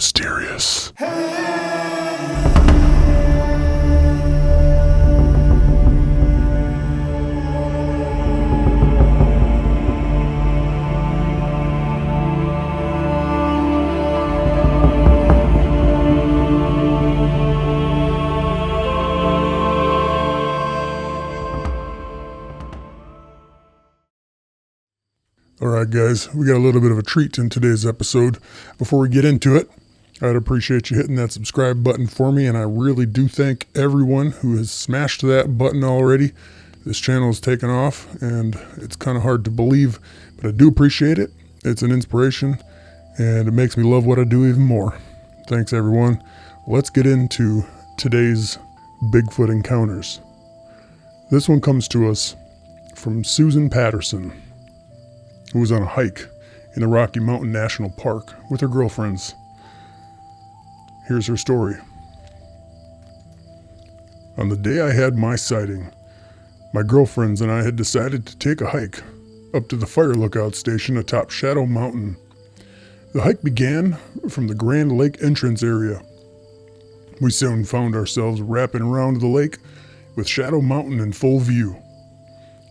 Mysterious. Alright guys, we got a little bit of a treat in today's episode. Before we get into it, I'd appreciate you hitting that subscribe button for me, and I really do thank everyone who has smashed that button already. This channel is taken off, and it's kind of hard to believe, but I do appreciate it. It's an inspiration, and it makes me love what I do even more. Thanks everyone. Let's get into today's Bigfoot encounters. This one comes to us from Susan Patterson, who was on a hike in the Rocky Mountain National Park with her girlfriends. Here's her story. On the day I had my sighting, my girlfriends and I had decided to take a hike up to the fire lookout station atop Shadow Mountain. The hike began from the Grand Lake entrance area. We soon found ourselves wrapping around the lake with Shadow Mountain in full view.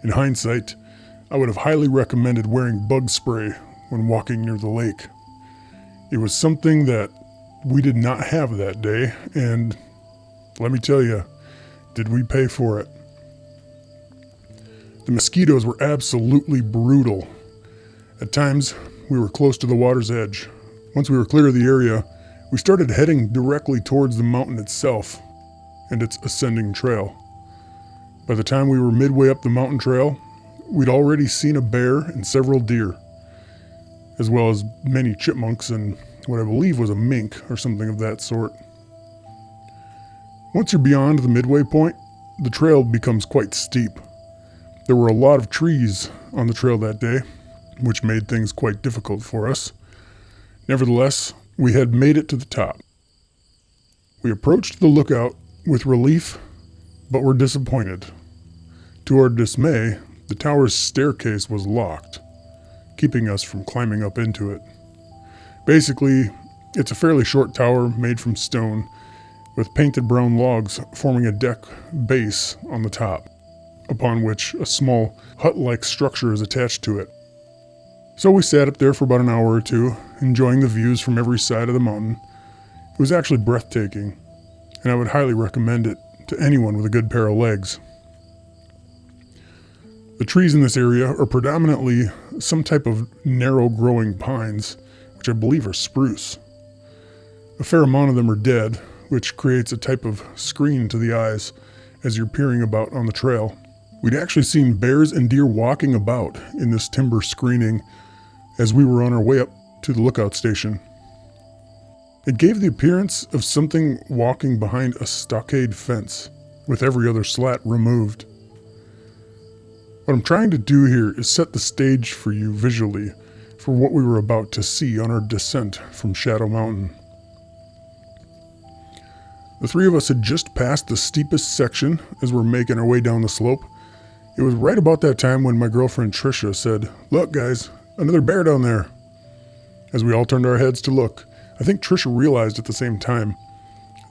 In hindsight, I would have highly recommended wearing bug spray when walking near the lake. It was something that we did not have that day, and let me tell you, did we pay for it. The mosquitoes were absolutely brutal. At times, we were close to the water's edge. Once we were clear of the area, we started heading directly towards the mountain itself and its ascending trail. By the time we were midway up the mountain trail, we'd already seen a bear and several deer, as well as many chipmunks and what I believe was a mink or something of that sort. Once you're beyond the midway point, the trail becomes quite steep. There were a lot of trees on the trail that day, which made things quite difficult for us. Nevertheless, we had made it to the top. We approached the lookout with relief, but were disappointed. To our dismay, the tower's staircase was locked, keeping us from climbing up into it. Basically, it's a fairly short tower made from stone, with painted brown logs forming a deck base on the top, upon which a small hut-like structure is attached to it. So we sat up there for about an hour or two, enjoying the views from every side of the mountain. It was actually breathtaking, and I would highly recommend it to anyone with a good pair of legs. The trees in this area are predominantly some type of narrow-growing pines, which I believe are spruce. A fair amount of them are dead, which creates a type of screen to the eyes as you're peering about on the trail. We'd actually seen bears and deer walking about in this timber screening as we were on our way up to the lookout station. It gave the appearance of something walking behind a stockade fence, with every other slat removed. What I'm trying to do here is set the stage for you visually for what we were about to see on our descent from Shadow Mountain. The three of us had just passed the steepest section as we're making our way down the slope. It was right about that time when my girlfriend Trisha said, "Look guys, another bear down there." As we all turned our heads to look, I think Trisha realized at the same time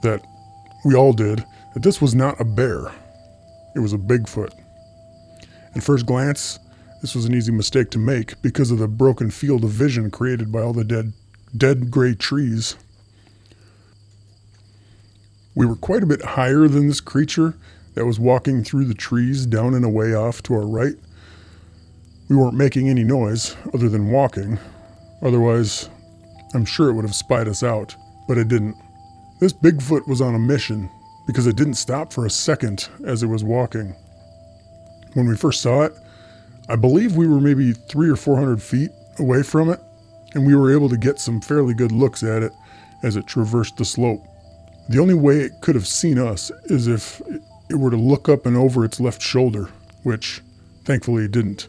that we all did, that this was not a bear. It was a Bigfoot. At first glance, this was an easy mistake to make because of the broken field of vision created by all the dead gray trees. We were quite a bit higher than this creature that was walking through the trees down and away off to our right. We weren't making any noise other than walking. Otherwise, I'm sure it would have spied us out, but it didn't. This Bigfoot was on a mission because it didn't stop for a second as it was walking. When we first saw it, I believe we were maybe 300 or 400 feet away from it, and we were able to get some fairly good looks at it as it traversed the slope. The only way it could have seen us is if it were to look up and over its left shoulder, which thankfully it didn't.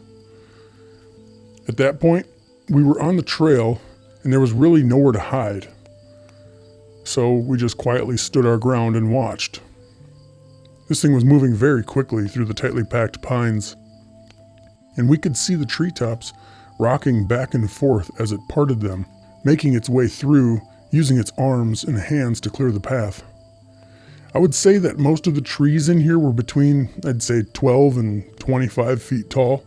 At that point, we were on the trail and there was really nowhere to hide. So we just quietly stood our ground and watched. This thing was moving very quickly through the tightly packed pines, and we could see the treetops rocking back and forth as it parted them, making its way through using its arms and hands to clear the path. I would say that most of the trees in here were between, I'd say, 12 and 25 feet tall.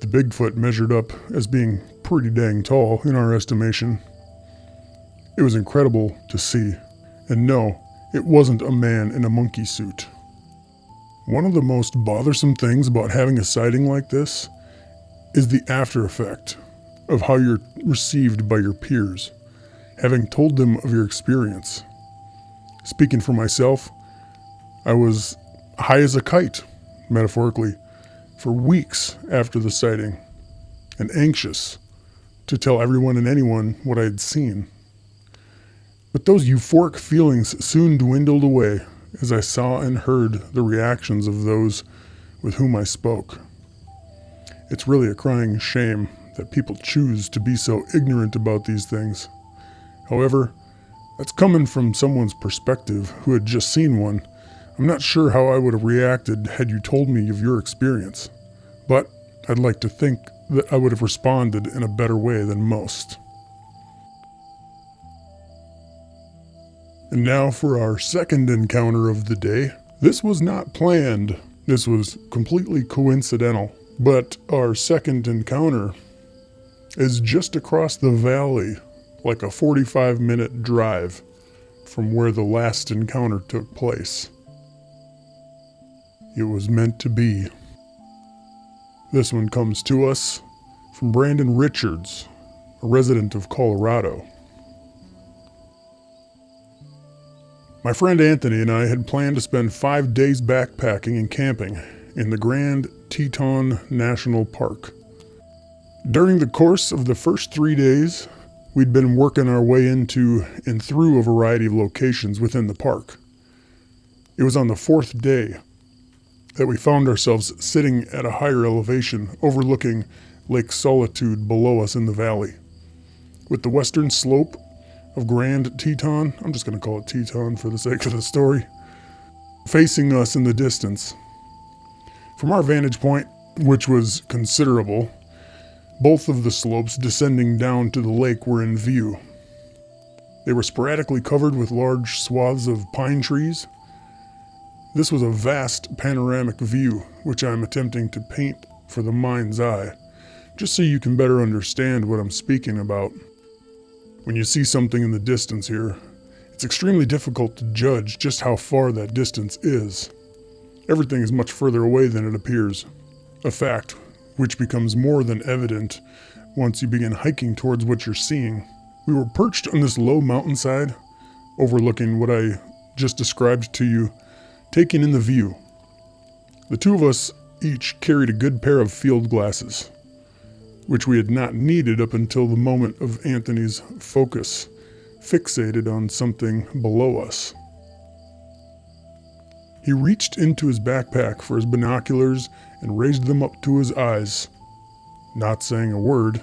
The Bigfoot measured up as being pretty dang tall in our estimation. It was incredible to see. And no, it wasn't a man in a monkey suit. One of the most bothersome things about having a sighting like this is the after effect of how you're received by your peers, having told them of your experience. Speaking for myself, I was high as a kite, metaphorically, for weeks after the sighting, and anxious to tell everyone and anyone what I had seen. But those euphoric feelings soon dwindled away as I saw and heard the reactions of those with whom I spoke. It's really a crying shame that people choose to be so ignorant about these things. However, that's coming from someone's perspective who had just seen one. I'm not sure how I would have reacted had you told me of your experience, but I'd like to think that I would have responded in a better way than most. And now for our second encounter of the day. This was not planned. This was completely coincidental. But our second encounter is just across the valley, like a 45-minute drive from where the last encounter took place. It was meant to be. This one comes to us from Brandon Richards, a resident of Colorado. My friend Anthony and I had planned to spend 5 days backpacking and camping in the Grand Teton National Park. During the course of the first 3 days, we'd been working our way into and through a variety of locations within the park. It was on the 4th day that we found ourselves sitting at a higher elevation overlooking Lake Solitude below us in the valley. With the western slope of Grand Teton, I'm just going to call it Teton for the sake of the story, facing us in the distance. From our vantage point, which was considerable, both of the slopes descending down to the lake were in view. They were sporadically covered with large swaths of pine trees. This was a vast panoramic view, which I'm attempting to paint for the mind's eye, just so you can better understand what I'm speaking about. When you see something in the distance here, it's extremely difficult to judge just how far that distance is. Everything is much further away than it appears, a fact which becomes more than evident once you begin hiking towards what you're seeing. We were perched on this low mountainside, overlooking what I just described to you, taking in the view. The two of us each carried a good pair of field glasses, which we had not needed up until the moment of Anthony's focus fixated on something below us. He reached into his backpack for his binoculars and raised them up to his eyes, not saying a word.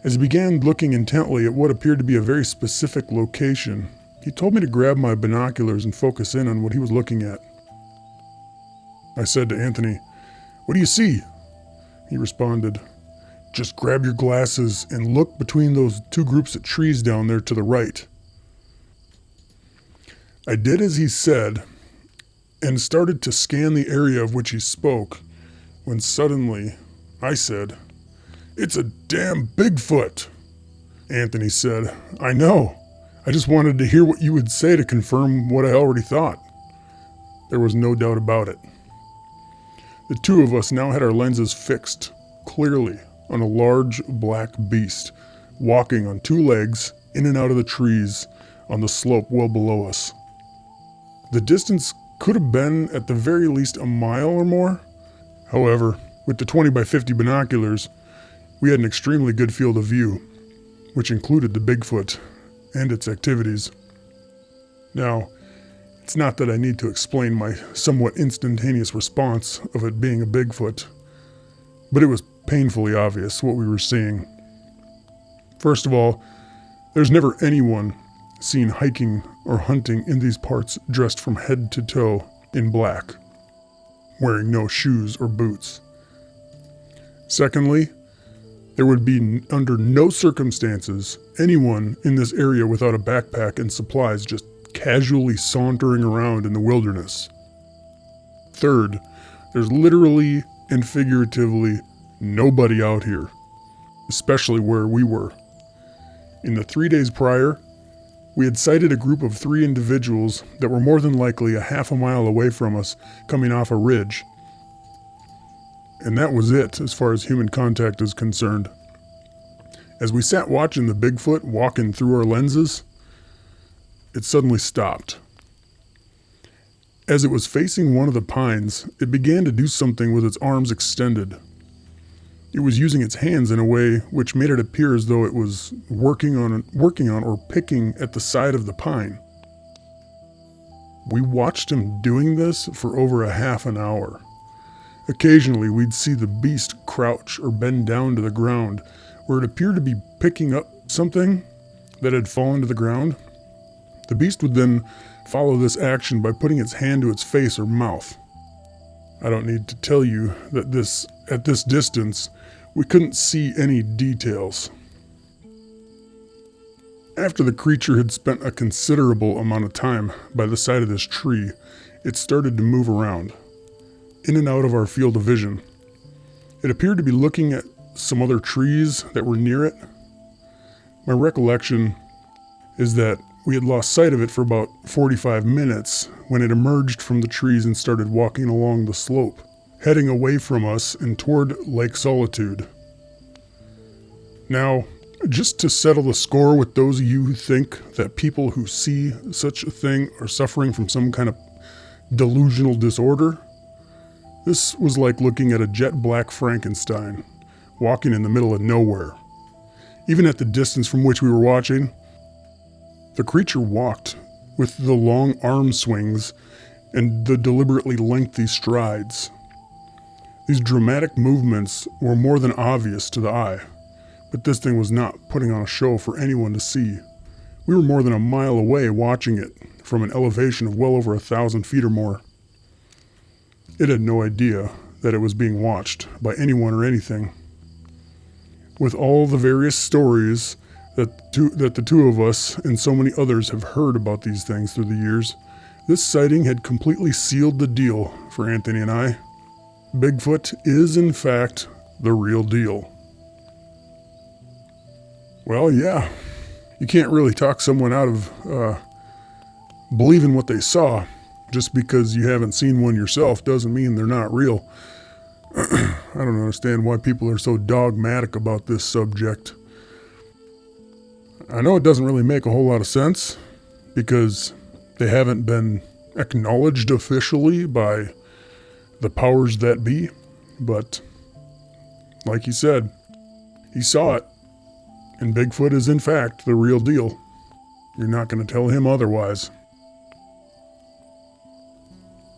As he began looking intently at what appeared to be a very specific location, he told me to grab my binoculars and focus in on what he was looking at. I said to Anthony, "What do you see?" He responded, "Just grab your glasses and look between those two groups of trees down there to the right." I did as he said and started to scan the area of which he spoke, when suddenly I said, "It's a damn Bigfoot." Anthony said, "I know. I just wanted to hear what you would say to confirm what I already thought." There was no doubt about it. The two of us now had our lenses fixed clearly on a large black beast walking on 2 legs in and out of the trees on the slope well below us. The distance could have been at the very least a mile or more. However, with the 20 by 50 binoculars, we had an extremely good field of view, which included the Bigfoot and its activities. Now, it's not that I need to explain my somewhat instantaneous response of it being a Bigfoot, but it was painfully obvious what we were seeing. First of all, there's never anyone seen hiking or hunting in these parts dressed from head to toe in black, wearing no shoes or boots. Secondly, There would be, under no circumstances, anyone in this area without a backpack and supplies just casually sauntering around in the wilderness. Third, there's literally and figuratively nobody out here, especially where we were. In the 3 days prior, we had sighted a group of 3 individuals that were more than likely a half a mile away from us coming off a ridge. And that was it as far as human contact is concerned. As we sat watching the Bigfoot walking through our lenses, it suddenly stopped. As it was facing one of the pines, it began to do something with its arms extended. It was using its hands in a way which made it appear as though it was working on or picking at the side of the pine. We watched him doing this for over a half an hour. Occasionally, we'd see the beast crouch or bend down to the ground, where it appeared to be picking up something that had fallen to the ground. The beast would then follow this action by putting its hand to its face or mouth. I don't need to tell you that at this distance, we couldn't see any details. After the creature had spent a considerable amount of time by the side of this tree, it started to move around, in and out of our field of vision. It appeared to be looking at some other trees that were near it. My recollection is that we had lost sight of it for about 45 minutes when it emerged from the trees and started walking along the slope, heading away from us and toward Lake Solitude. Now, just to settle the score with those of you who think that people who see such a thing are suffering from some kind of delusional disorder, this was like looking at a jet black Frankenstein walking in the middle of nowhere. Even at the distance from which we were watching, the creature walked with the long arm swings and the deliberately lengthy strides. These dramatic movements were more than obvious to the eye, but this thing was not putting on a show for anyone to see. We were more than a mile away watching it from an elevation of well over 1,000 feet or more. It had no idea that it was being watched by anyone or anything. With all the various stories that the two of us and so many others have heard about these things through the years, this sighting had completely sealed the deal for Anthony and I. Bigfoot is, in fact, the real deal. Well, yeah, you can't really talk someone out of believing what they saw. Just because you haven't seen one yourself doesn't mean they're not real. I don't understand why people are so dogmatic about this subject. I know it doesn't really make a whole lot of sense because they haven't been acknowledged officially by the powers that be, but like he said, he saw it, and Bigfoot is in fact the real deal. You're not going to tell him otherwise.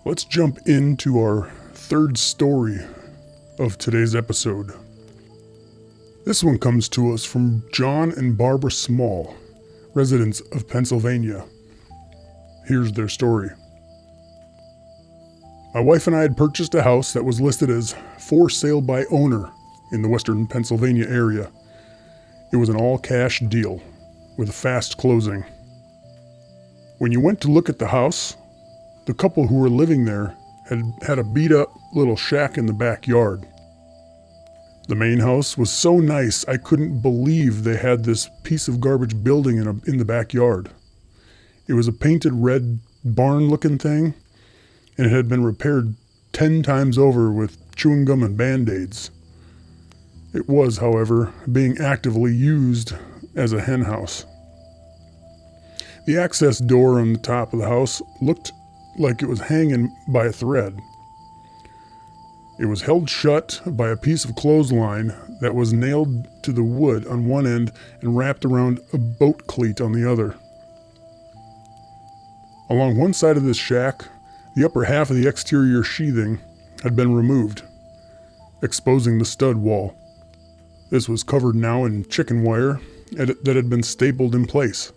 Let's jump into our third story of today's episode. This one comes to us from John and Barbara Small, residents of Pennsylvania. Here's their story. My wife and I had purchased a house that was listed as for sale by owner in the western Pennsylvania area. It was an all-cash deal with a fast closing. When you went to look at the house, the couple who were living there had a beat-up little shack in the backyard. The main house was so nice I couldn't believe they had this piece of garbage building in the backyard. It was a painted red barn-looking thing, and it had been repaired 10 times over with chewing gum and Band-Aids. It was, however, being actively used as a hen house. The access door on the top of the house looked like it was hanging by a thread. It was held shut by a piece of clothesline that was nailed to the wood on one end and wrapped around a boat cleat on the other. Along one side of this shack, the upper half of the exterior sheathing had been removed, exposing the stud wall. This was covered now in chicken wire that had been stapled in place.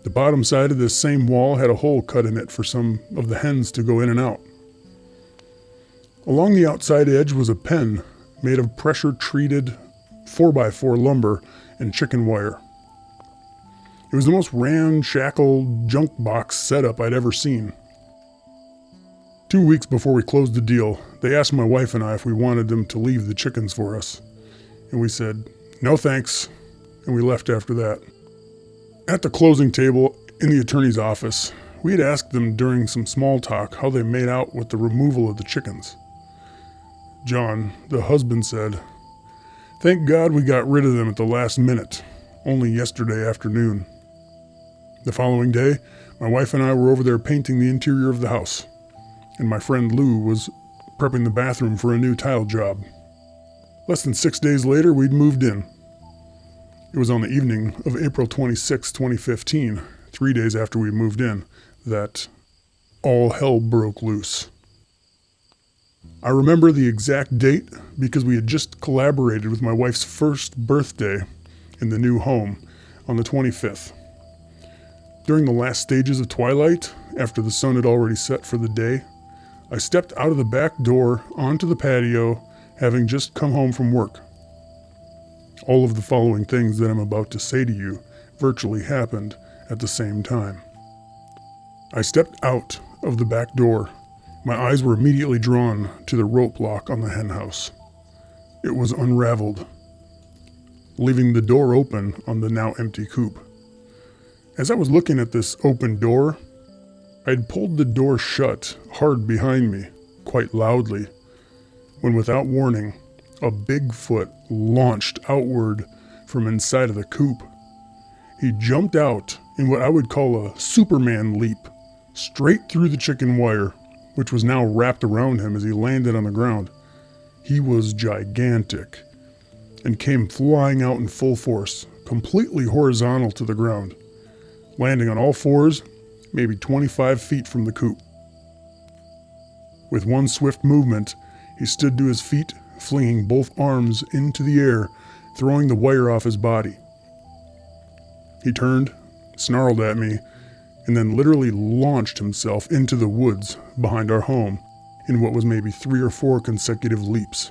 The bottom side of this same wall had a hole cut in it for some of the hens to go in and out. Along the outside edge was a pen made of pressure-treated 4x4 lumber and chicken wire. It was the most ramshackle junk box setup I'd ever seen. 2 weeks before we closed the deal, they asked my wife and I if we wanted them to leave the chickens for us. And we said, no thanks, and we left after that. At the closing table in the attorney's office, we had asked them during some small talk how they made out with the removal of the chickens. John, the husband, said, "Thank God we got rid of them at the last minute, only yesterday afternoon." The following day, my wife and I were over there painting the interior of the house, and my friend Lou was prepping the bathroom for a new tile job. Less than 6 days later, we'd moved in. It was on the evening of April 26, 2015, 3 days after we moved in, that all hell broke loose. I remember the exact date because we had just collaborated with my wife's first birthday in the new home on the 25th. During the last stages of twilight, after the sun had already set for the day, I stepped out of the back door onto the patio, having just come home from work. All of the following things that I'm about to say to you virtually happened at the same time. I stepped out of the back door. My eyes were immediately drawn to the rope lock on the hen house. It was unraveled, leaving the door open on the now empty coop. As I was looking at this open door, I had pulled the door shut hard behind me, quite loudly, when without warning, a Bigfoot launched outward from inside of the coop. He jumped out in what I would call a Superman leap, straight through the chicken wire, which was now wrapped around him as he landed on the ground. He was gigantic and came flying out in full force, completely horizontal to the ground, landing on all fours, maybe 25 feet from the coop. With one swift movement, he stood to his feet, flinging both arms into the air, throwing the wire off his body. He turned, snarled at me, and then literally launched himself into the woods behind our home in what was maybe 3 or 4 consecutive leaps.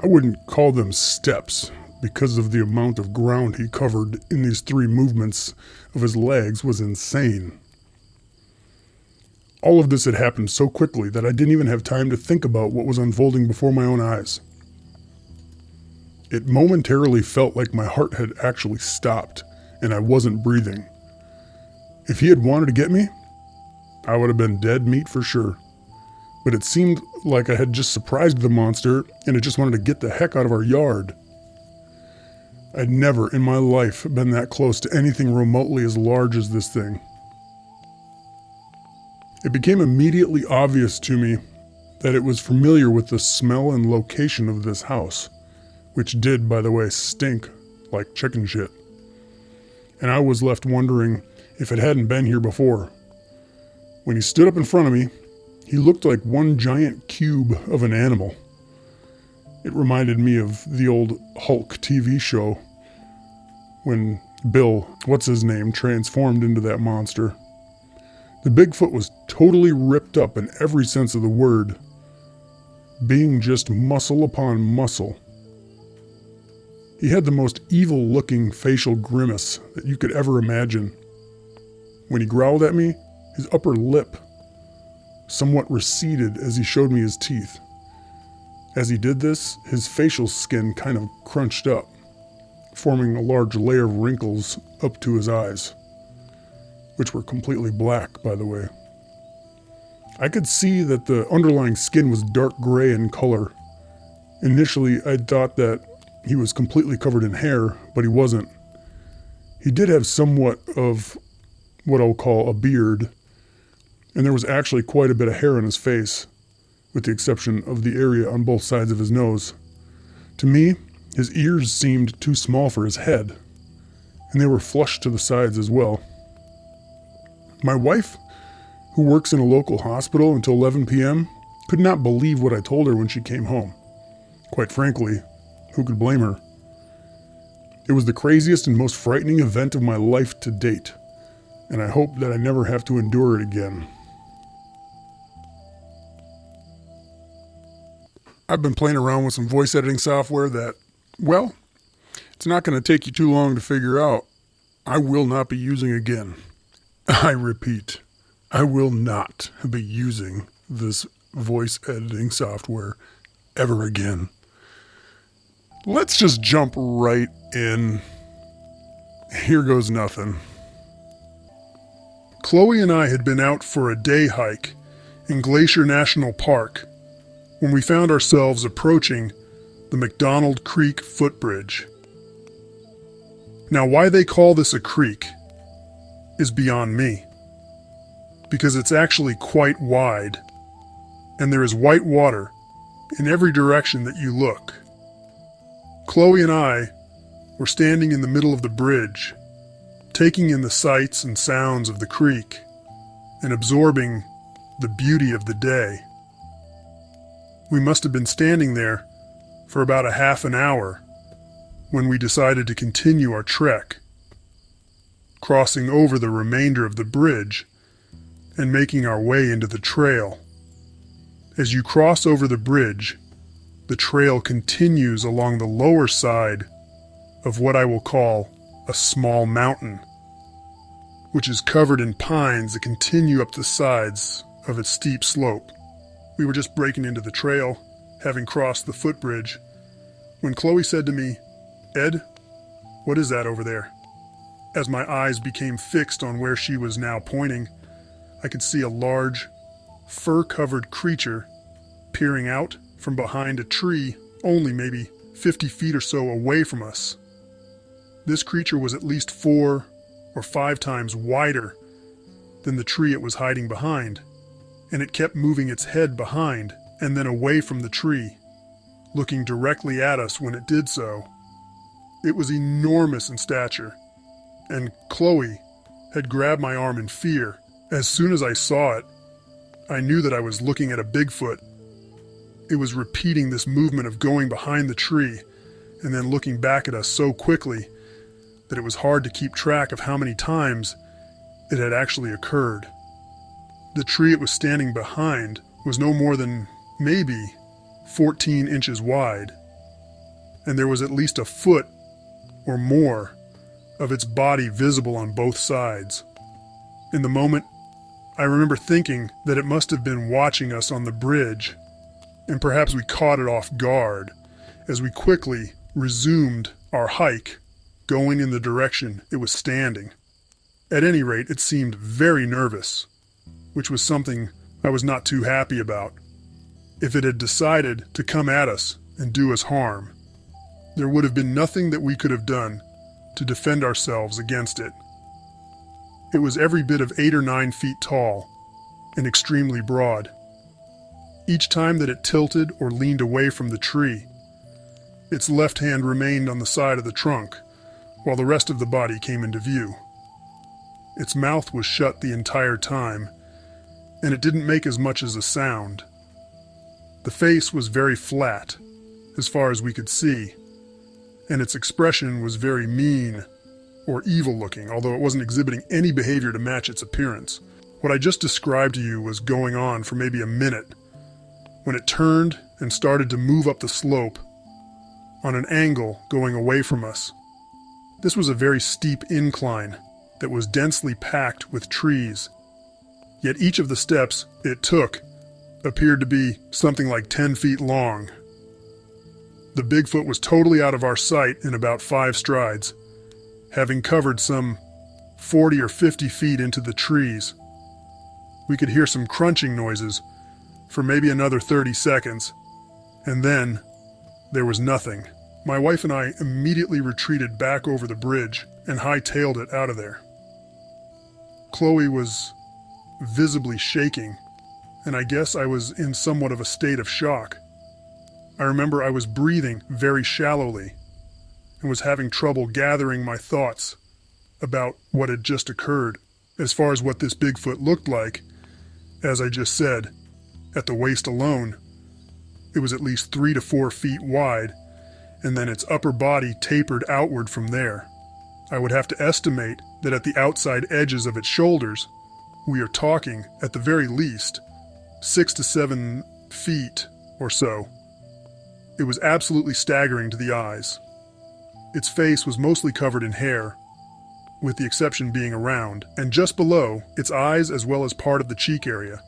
I wouldn't call them steps because of the amount of ground he covered in these 3 movements of his legs was insane. All of this had happened so quickly that I didn't even have time to think about what was unfolding before my own eyes. It momentarily felt like my heart had actually stopped and I wasn't breathing. If he had wanted to get me, I would have been dead meat for sure. But it seemed like I had just surprised the monster and it just wanted to get the heck out of our yard. I'd never in my life been that close to anything remotely as large as this thing. It became immediately obvious to me that it was familiar with the smell and location of this house, which did, by the way, stink like chicken shit. And I was left wondering if it hadn't been here before. When he stood up in front of me, he looked like one giant cube of an animal. It reminded me of the old Hulk TV show when Bill, what's-his-name, transformed into that monster. The Bigfoot was totally ripped up in every sense of the word, being just muscle upon muscle. He had the most evil-looking facial grimace that you could ever imagine. When he growled at me, his upper lip somewhat receded as he showed me his teeth. As he did this, his facial skin kind of crunched up, forming a large layer of wrinkles up to his eyes, which were completely black, by the way. I could see that the underlying skin was dark gray in color. Initially, I'd thought that he was completely covered in hair, but he wasn't. He did have somewhat of what I'll call a beard, and there was actually quite a bit of hair on his face, with the exception of the area on both sides of his nose. To me, his ears seemed too small for his head, and they were flushed to the sides as well. My wife, who works in a local hospital until 11 p.m., could not believe what I told her when she came home. Quite frankly, who could blame her? It was the craziest and most frightening event of my life to date, and I hope that I never have to endure it again. I've been playing around with some voice editing software that, well, it's not going to take you too long to figure out. I will not be using again. I repeat, I will not be using this voice editing software ever again. Let's just jump right in. Here goes nothing. Chloe and I had been out for a day hike in Glacier National Park when we found ourselves approaching the McDonald Creek footbridge. Now, why they call this a creek is beyond me, because it's actually quite wide, and there is white water in every direction that you look. Chloe and I were standing in the middle of the bridge, taking in the sights and sounds of the creek and absorbing the beauty of the day. We must have been standing there for about a half an hour when we decided to continue our trek, crossing over the remainder of the bridge and making our way into the trail. As you cross over the bridge, the trail continues along the lower side of what I will call a small mountain, which is covered in pines that continue up the sides of its steep slope. We were just breaking into the trail, having crossed the footbridge, when Chloe said to me, "Ed, what is that over there?" As my eyes became fixed on where she was now pointing, I could see a large, fur-covered creature peering out from behind a tree only maybe 50 feet or so away from us. This creature was at least 4 or 5 times wider than the tree it was hiding behind, and it kept moving its head behind and then away from the tree, looking directly at us when it did so. It was enormous in stature, and Chloe had grabbed my arm in fear. As soon as I saw it, I knew that I was looking at a Bigfoot. It was repeating this movement of going behind the tree and then looking back at us so quickly that it was hard to keep track of how many times it had actually occurred. The tree it was standing behind was no more than maybe 14 inches wide, and there was at least a foot or more of its body visible on both sides. In the moment, I remember thinking that it must have been watching us on the bridge, and perhaps we caught it off guard as we quickly resumed our hike, going in the direction it was standing. At any rate, it seemed very nervous, which was something I was not too happy about. If it had decided to come at us and do us harm, there would have been nothing that we could have done to defend ourselves against it. It was every bit of 8 or 9 feet tall and extremely broad. Each time that it tilted or leaned away from the tree, its left hand remained on the side of the trunk, while the rest of the body came into view. Its mouth was shut the entire time, and it didn't make as much as a sound. The face was very flat, as far as we could see, and its expression was very mean or evil-looking, although it wasn't exhibiting any behavior to match its appearance. What I just described to you was going on for maybe a minute, when it turned and started to move up the slope on an angle going away from us. This was a very steep incline that was densely packed with trees, yet each of the steps it took appeared to be something like 10 feet long. The Bigfoot was totally out of our sight in about 5 strides, having covered some 40 or 50 feet into the trees. We could hear some crunching noises for maybe another 30 seconds, and then there was nothing. My wife and I immediately retreated back over the bridge and hightailed it out of there. Chloe was visibly shaking, and I guess I was in somewhat of a state of shock. I remember I was breathing very shallowly and was having trouble gathering my thoughts about what had just occurred. As far as what this Bigfoot looked like, as I just said, at the waist alone, it was at least 3 to 4 feet wide, and then its upper body tapered outward from there. I would have to estimate that at the outside edges of its shoulders, we are talking, at the very least, 6 to 7 feet or so. It was absolutely staggering to the eyes. Its face was mostly covered in hair, with the exception being around, and just below, its eyes as well as part of the cheek area.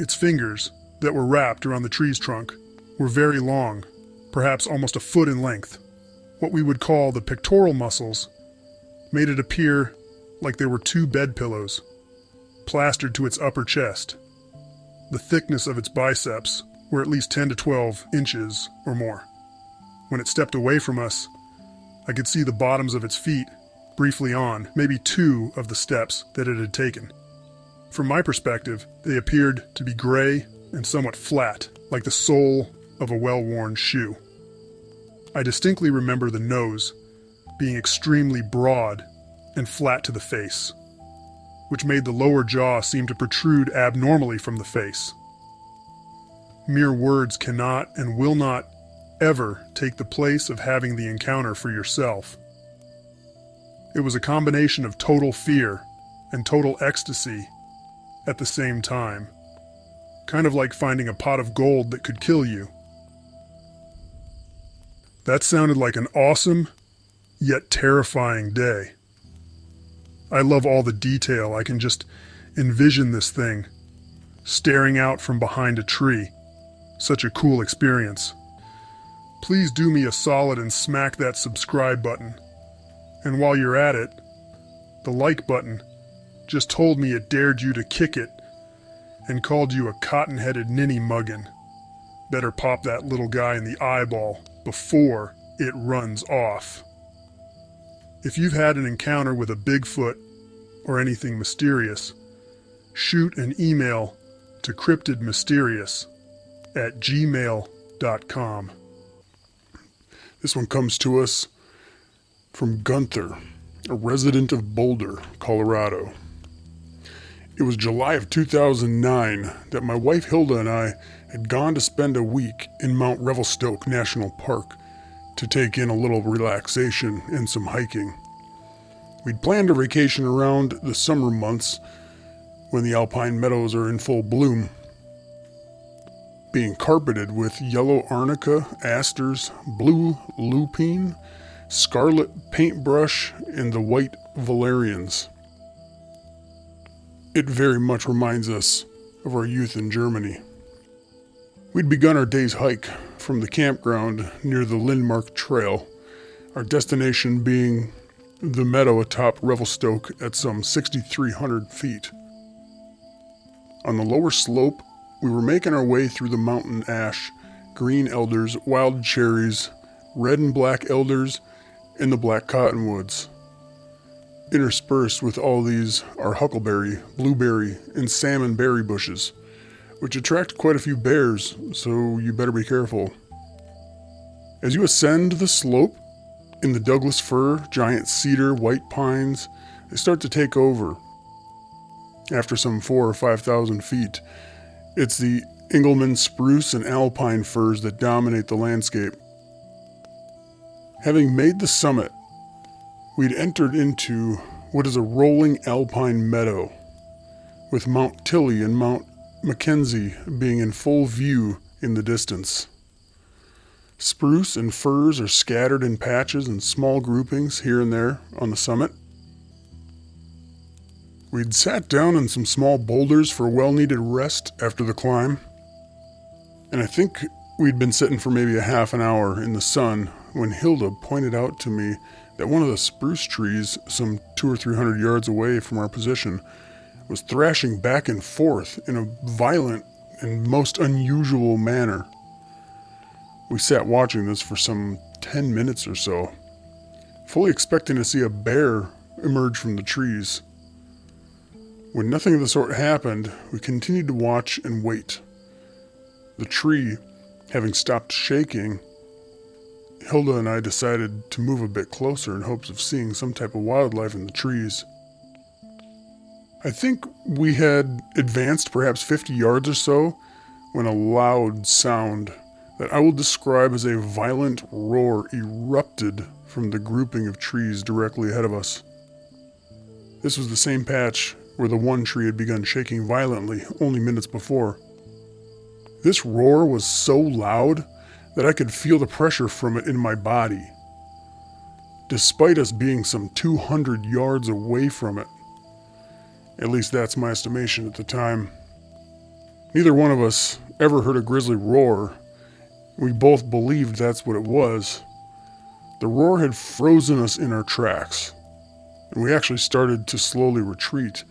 Its fingers, that were wrapped around the tree's trunk, were very long, perhaps almost a foot in length. What we would call the pectoral muscles made it appear like there were two bed pillows, plastered to its upper chest. The thickness of its biceps were at least 10 to 12 inches or more. When it stepped away from us, I could see the bottoms of its feet briefly on maybe 2 of the steps that it had taken. From my perspective, they appeared to be gray and somewhat flat, like the sole of a well-worn shoe. I distinctly remember the nose being extremely broad and flat to the face, which made the lower jaw seem to protrude abnormally from the face. Mere words cannot and will not ever take the place of having the encounter for yourself. It was a combination of total fear and total ecstasy at the same time, kind of like finding a pot of gold that could kill you. That sounded like an awesome, yet terrifying day. I love all the detail. I can just envision this thing staring out from behind a tree. Such a cool experience. Please do me a solid and smack that subscribe button. And while you're at it, the like button just told me it dared you to kick it and called you a cotton-headed ninny muggin. Better pop that little guy in the eyeball before it runs off. If you've had an encounter with a Bigfoot or anything mysterious, shoot an email to CryptidMysterious@gmail.com. This one comes to us from Gunther, a resident of Boulder, Colorado. It was July of 2009 that my wife Hilda and I had gone to spend a week in Mount Revelstoke National Park to take in a little relaxation and some hiking. We'd planned our vacation around the summer months when the alpine meadows are in full bloom, being carpeted with yellow arnica, asters, blue lupine, scarlet paintbrush, and the white valerians. It very much reminds us of our youth in Germany. We'd begun our day's hike from the campground near the Lindmark Trail, our destination being the meadow atop Revelstoke at some 6,300 feet. On the lower slope, we were making our way through the mountain ash, green elders, wild cherries, red and black elders, and the black cottonwoods. Interspersed with all these are huckleberry, blueberry, and salmon berry bushes, which attract quite a few bears, so you better be careful. As you ascend the slope, in the Douglas fir, giant cedar, white pines, they start to take over. After some 4,000 or 5,000 feet, it's the Engelmann spruce and alpine firs that dominate the landscape. Having made the summit, we'd entered into what is a rolling alpine meadow, with Mount Tilly and Mount Mackenzie being in full view in the distance. Spruce and firs are scattered in patches and small groupings here and there on the summit. We'd sat down on some small boulders for well-needed rest after the climb, and I think we'd been sitting for maybe a half an hour in the sun when Hilda pointed out to me that one of the spruce trees, some 200 or 300 yards away from our position, was thrashing back and forth in a violent and most unusual manner. We sat watching this for some 10 minutes or so, fully expecting to see a bear emerge from the trees. When nothing of the sort happened, we continued to watch and wait. The tree, having stopped shaking, Hilda and I decided to move a bit closer in hopes of seeing some type of wildlife in the trees. I think we had advanced perhaps 50 yards or so when a loud sound that I will describe as a violent roar erupted from the grouping of trees directly ahead of us. This was the same patch where the one tree had begun shaking violently only minutes before. This roar was so loud that I could feel the pressure from it in my body, despite us being some 200 yards away from it. At least that's my estimation at the time. Neither one of us ever heard a grizzly roar. We both believed that's what it was. The roar had frozen us in our tracks, and we actually started to slowly retreat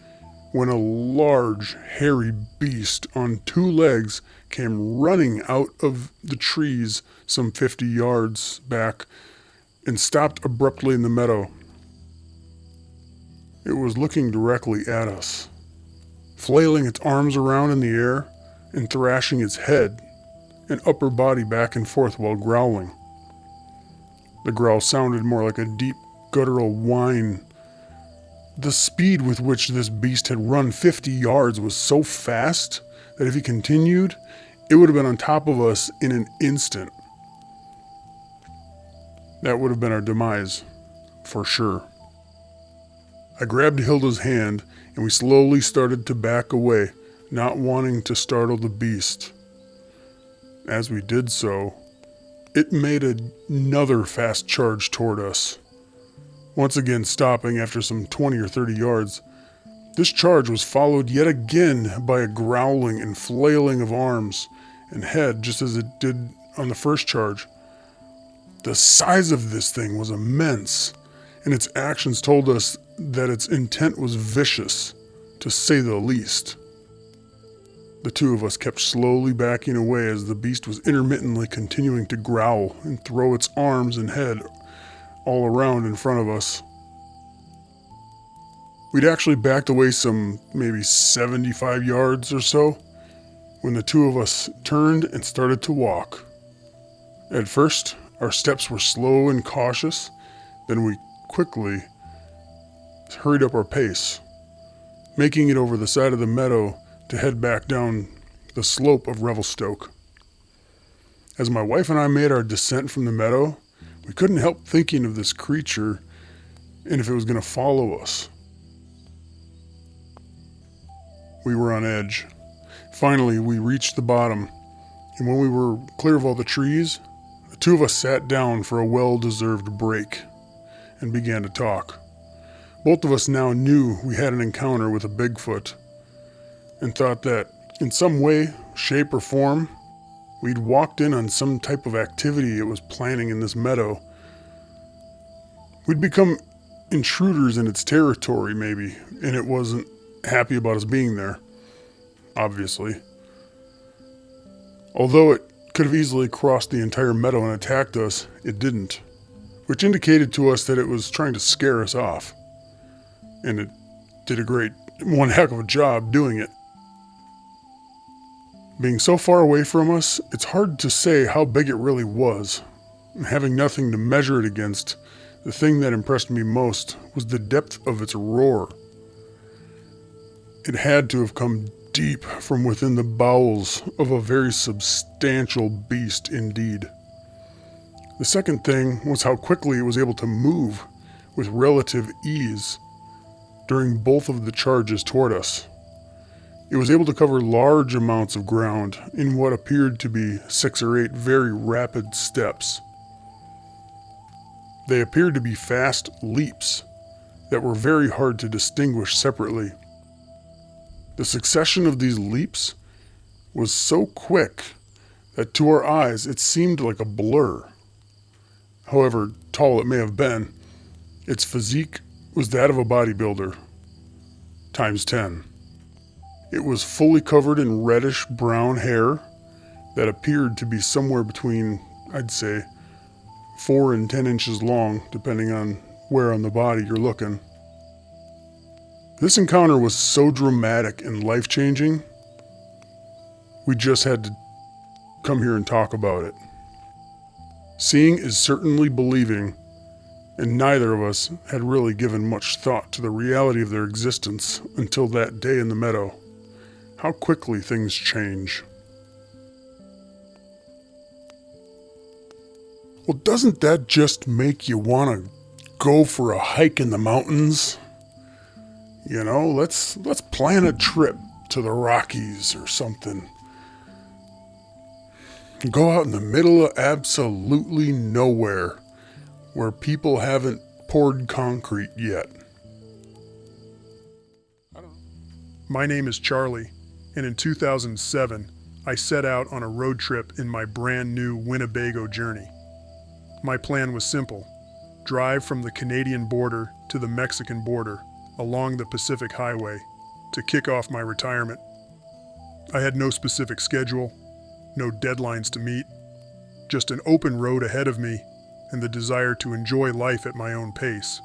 when a large, hairy beast on 2 legs came running out of the trees some 50 yards back and stopped abruptly in the meadow. It was looking directly at us, flailing its arms around in the air and thrashing its head and upper body back and forth while growling. The growl sounded more like a deep, guttural whine. The speed with which this beast had run 50 yards was so fast that if he continued, it would have been on top of us in an instant. That would have been our demise, for sure. I grabbed Hilda's hand and we slowly started to back away, not wanting to startle the beast. As we did so, it made another fast charge toward us, once again stopping after some 20 or 30 yards. This charge was followed yet again by a growling and flailing of arms and head, just as it did on the first charge. The size of this thing was immense, and its actions told us that its intent was vicious, to say the least. The two of us kept slowly backing away as the beast was intermittently continuing to growl and throw its arms and head all around in front of us. We'd actually backed away some maybe 75 yards or so when the two of us turned and started to walk. At first, our steps were slow and cautious, then we quickly hurried up our pace, making it over the side of the meadow to head back down the slope of Revelstoke. As my wife and I made our descent from the meadow, we couldn't help thinking of this creature and if it was going to follow us. We were on edge. Finally, we reached the bottom, and when we were clear of all the trees, the two of us sat down for a well-deserved break and began to talk. Both of us now knew we had an encounter with a Bigfoot and thought that in some way, shape, or form, we'd walked in on some type of activity it was planning in this meadow. We'd become intruders in its territory, maybe, and it wasn't happy about us being there, obviously. Although it could have easily crossed the entire meadow and attacked us, it didn't, which indicated to us that it was trying to scare us off. And it did one heck of a job doing it. Being so far away from us, it's hard to say how big it really was. Having nothing to measure it against, the thing that impressed me most was the depth of its roar. It had to have come deep from within the bowels of a very substantial beast indeed. The second thing was how quickly it was able to move with relative ease during both of the charges toward us. It was able to cover large amounts of ground in what appeared to be 6 or 8 very rapid steps. They appeared to be fast leaps that were very hard to distinguish separately. The succession of these leaps was so quick that to our eyes it seemed like a blur. However tall it may have been, its physique was that of a bodybuilder, times 10. It was fully covered in reddish-brown hair that appeared to be somewhere between, I'd say, 4 and 10 inches long, depending on where on the body you're looking. This encounter was so dramatic and life-changing, we just had to come here and talk about it. Seeing is certainly believing, and neither of us had really given much thought to the reality of their existence until that day in the meadow. How quickly things change. Well, doesn't that just make you want to go for a hike in the mountains? You know, let's plan a trip to the Rockies or something. Go out in the middle of absolutely nowhere, where people haven't poured concrete yet. My name is Charlie, and in 2007, I set out on a road trip in my brand new Winnebago journey. My plan was simple: drive from the Canadian border to the Mexican border along the Pacific Highway to kick off my retirement. I had no specific schedule, no deadlines to meet, just an open road ahead of me and the desire to enjoy life at my own pace.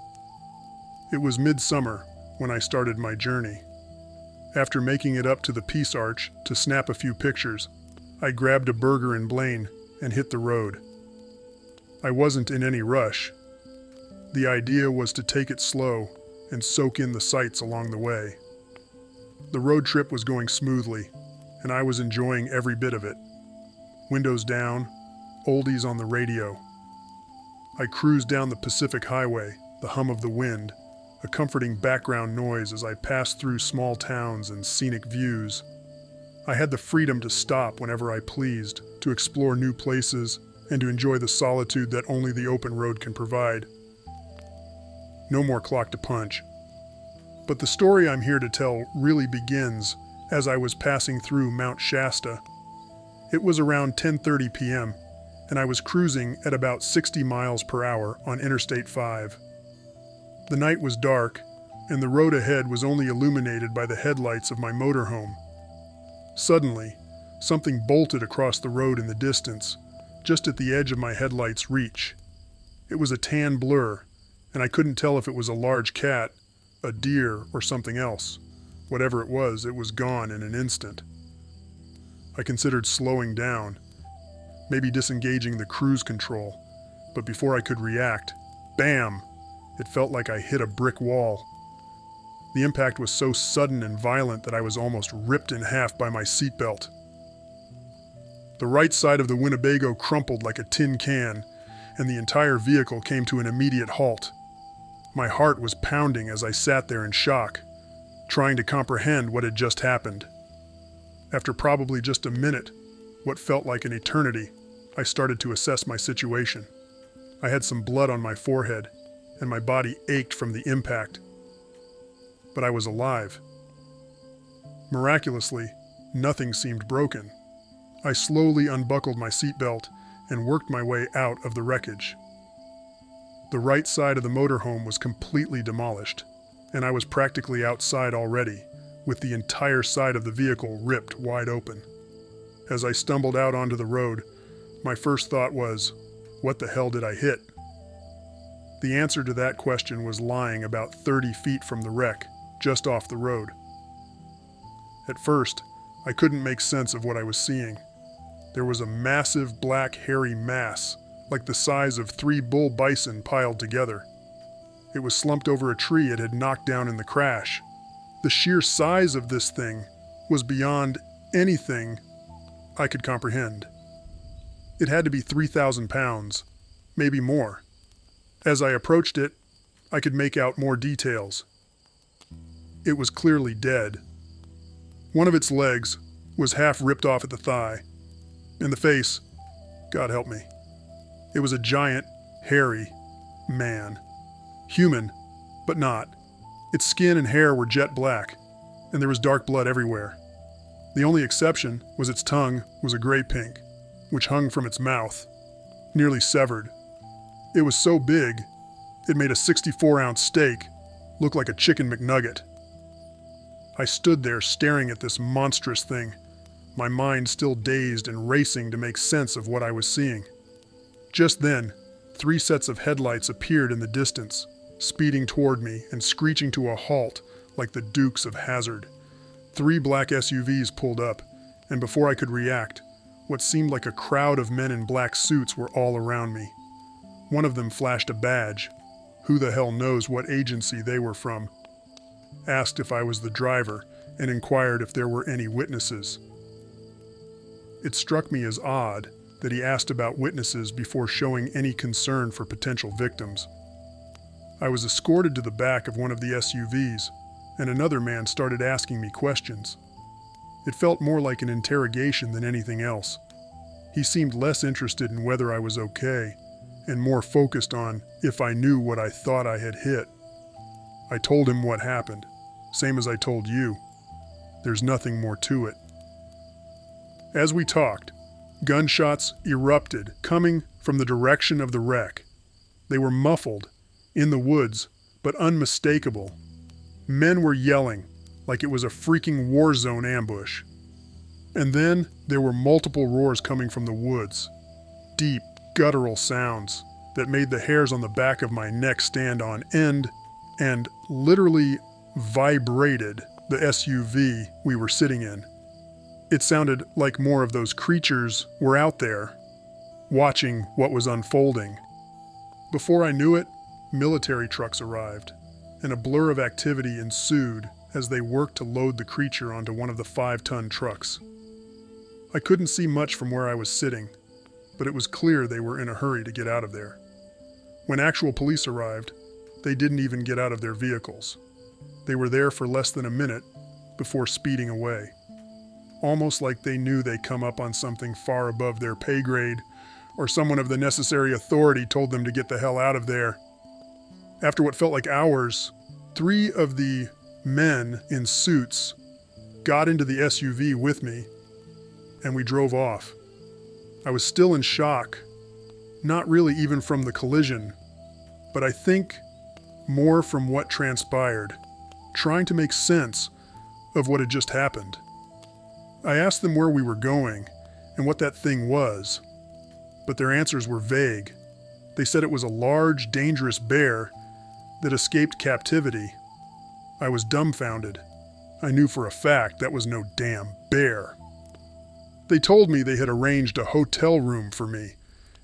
It was midsummer when I started my journey. After making it up to the Peace Arch to snap a few pictures, I grabbed a burger in Blaine and hit the road. I wasn't in any rush. The idea was to take it slow and soak in the sights along the way. The road trip was going smoothly, and I was enjoying every bit of it. Windows down, oldies on the radio. I cruised down the Pacific Highway, the hum of the wind, a comforting background noise as I passed through small towns and scenic views. I had the freedom to stop whenever I pleased, to explore new places, and to enjoy the solitude that only the open road can provide. No more clock to punch. But the story I'm here to tell really begins as I was passing through Mount Shasta. It was around 10:30 p.m., and I was cruising at about 60 miles per hour on Interstate 5. The night was dark, and the road ahead was only illuminated by the headlights of my motorhome. Suddenly, something bolted across the road in the distance, just at the edge of my headlight's reach. It was a tan blur, and I couldn't tell if it was a large cat, a deer, or something else. Whatever it was gone in an instant. I considered slowing down, maybe disengaging the cruise control, but before I could react, bam! It felt like I hit a brick wall. The impact was so sudden and violent that I was almost ripped in half by my seatbelt. The right side of the Winnebago crumpled like a tin can, and the entire vehicle came to an immediate halt. My heart was pounding as I sat there in shock, trying to comprehend what had just happened. After probably just a minute, what felt like an eternity, I started to assess my situation. I had some blood on my forehead, and my body ached from the impact. But I was alive. Miraculously, nothing seemed broken. I slowly unbuckled my seatbelt and worked my way out of the wreckage. The right side of the motorhome was completely demolished, and I was practically outside already, with the entire side of the vehicle ripped wide open. As I stumbled out onto the road, my first thought was, what the hell did I hit? The answer to that question was lying about 30 feet from the wreck, just off the road. At first, I couldn't make sense of what I was seeing. There was a massive black hairy mass, like the size of 3 bull bison piled together. It was slumped over a tree it had knocked down in the crash. The sheer size of this thing was beyond anything I could comprehend. It had to be 3,000 pounds, maybe more. As I approached it, I could make out more details. It was clearly dead. One of its legs was half ripped off at the thigh, and the face, God help me. It was a giant, hairy man. Human, but not. Its skin and hair were jet black, and there was dark blood everywhere. The only exception was its tongue was a gray pink, which hung from its mouth, nearly severed. It was so big, it made a 64-ounce steak look like a chicken McNugget. I stood there staring at this monstrous thing, my mind still dazed and racing to make sense of what I was seeing. Just then, 3 sets of headlights appeared in the distance, speeding toward me and screeching to a halt like the Dukes of Hazzard. 3 black SUVs pulled up, and before I could react, what seemed like a crowd of men in black suits were all around me. One of them flashed a badge. Who the hell knows what agency they were from? Asked if I was the driver, and inquired if there were any witnesses. It struck me as odd that he asked about witnesses before showing any concern for potential victims. I was escorted to the back of one of the SUVs, and another man started asking me questions. It felt more like an interrogation than anything else. He seemed less interested in whether I was okay and more focused on if I knew what I thought I had hit. I told him what happened, same as I told you. There's nothing more to it. As we talked, gunshots erupted, coming from the direction of the wreck. They were muffled, in the woods, but unmistakable. Men were yelling, like it was a freaking war zone ambush. And then there were multiple roars coming from the woods. Deep, guttural sounds that made the hairs on the back of my neck stand on end and literally vibrated the SUV we were sitting in. It sounded like more of those creatures were out there, watching what was unfolding. Before I knew it, military trucks arrived, and a blur of activity ensued as they worked to load the creature onto one of the 5-ton trucks. I couldn't see much from where I was sitting, but it was clear they were in a hurry to get out of there. When actual police arrived, they didn't even get out of their vehicles. They were there for less than a minute before speeding away. Almost like they knew they'd come up on something far above their pay grade, or someone of the necessary authority told them to get the hell out of there. After what felt like hours, 3 of the men in suits got into the SUV with me, and we drove off. I was still in shock, not really even from the collision, but I think more from what transpired, trying to make sense of what had just happened. I asked them where we were going and what that thing was, but their answers were vague. They said it was a large, dangerous bear that escaped captivity. I was dumbfounded. I knew for a fact that was no damn bear. They told me they had arranged a hotel room for me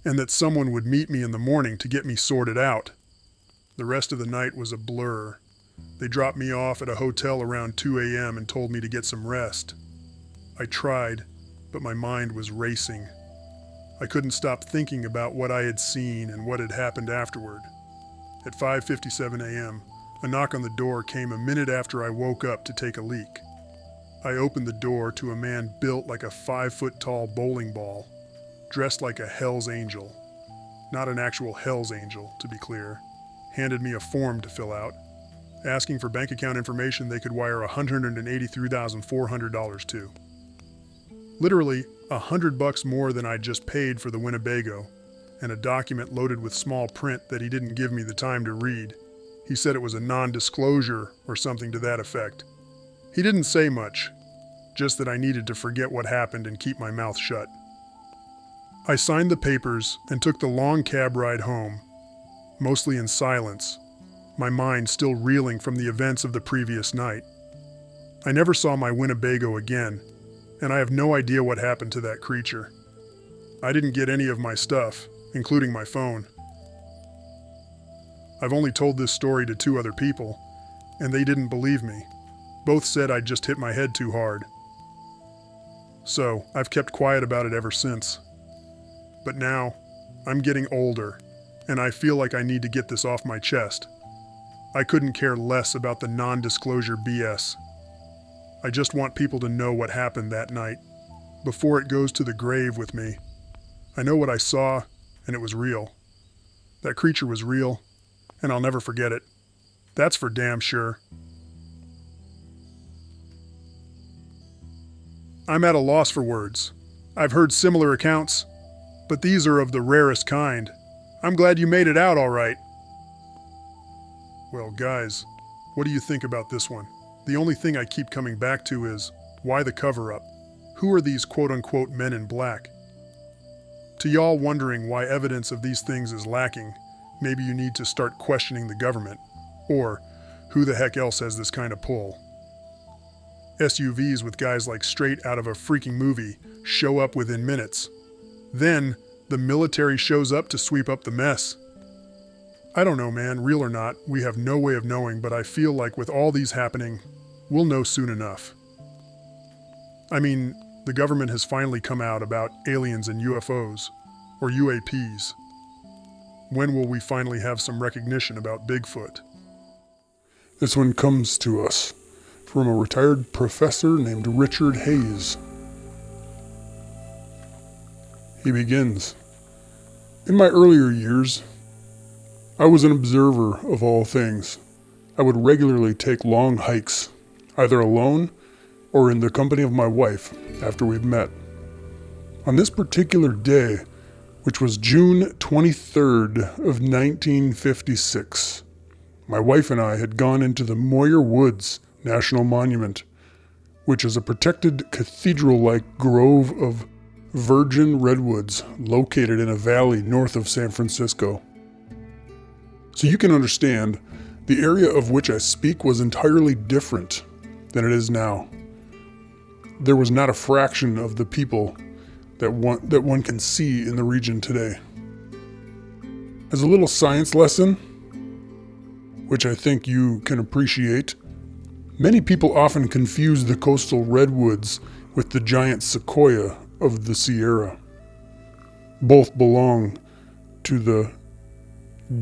and that someone would meet me in the morning to get me sorted out. The rest of the night was a blur. They dropped me off at a hotel around 2 a.m. and told me to get some rest. I tried, but my mind was racing. I couldn't stop thinking about what I had seen and what had happened afterward. At 5:57 a.m., a knock on the door came a minute after I woke up to take a leak. I opened the door to a man built like a 5-foot-tall bowling ball, dressed like a Hell's Angel. Not an actual Hell's Angel, to be clear. Handed me a form to fill out, asking for bank account information they could wire $183,400 to. Literally $100 more than I'd just paid for the Winnebago, and a document loaded with small print that he didn't give me the time to read. He said it was a non-disclosure or something to that effect. He didn't say much, just that I needed to forget what happened and keep my mouth shut. I signed the papers and took the long cab ride home, mostly in silence, my mind still reeling from the events of the previous night. I never saw my Winnebago again, and I have no idea what happened to that creature. I didn't get any of my stuff, including my phone. I've only told this story to 2 other people, and they didn't believe me. Both said I'd just hit my head too hard. So I've kept quiet about it ever since. But now, I'm getting older, and I feel like I need to get this off my chest. I couldn't care less about the non-disclosure BS. I just want people to know what happened that night, before it goes to the grave with me. I know what I saw, and it was real. That creature was real, and I'll never forget it. That's for damn sure. I'm at a loss for words. I've heard similar accounts, but these are of the rarest kind. I'm glad you made it out all right. Well, guys, what do you think about this one? The only thing I keep coming back to is, why the cover-up? Who are these quote-unquote men in black? To y'all wondering why evidence of these things is lacking, maybe you need to start questioning the government, or who the heck else has this kind of pull? SUVs with guys like straight out of a freaking movie show up within minutes. Then, the military shows up to sweep up the mess. I don't know, man, real or not, we have no way of knowing, but I feel like with all these happening, we'll know soon enough. I mean, the government has finally come out about aliens and UFOs, or UAPs. When will we finally have some recognition about Bigfoot? This one comes to us from a retired professor named Richard Hayes. He begins. In my earlier years, I was an observer of all things. I would regularly take long hikes, either alone or in the company of my wife after we'd met. On this particular day, which was June 23rd of 1956, my wife and I had gone into the Moyer Woods National Monument, which is a protected cathedral-like grove of virgin redwoods located in a valley north of San Francisco. So you can understand, the area of which I speak was entirely different than it is now. There was not a fraction of the people that one can see in the region today. As a little science lesson, which I think you can appreciate, many people often confuse the coastal redwoods with the giant sequoia of the Sierra. Both belong to the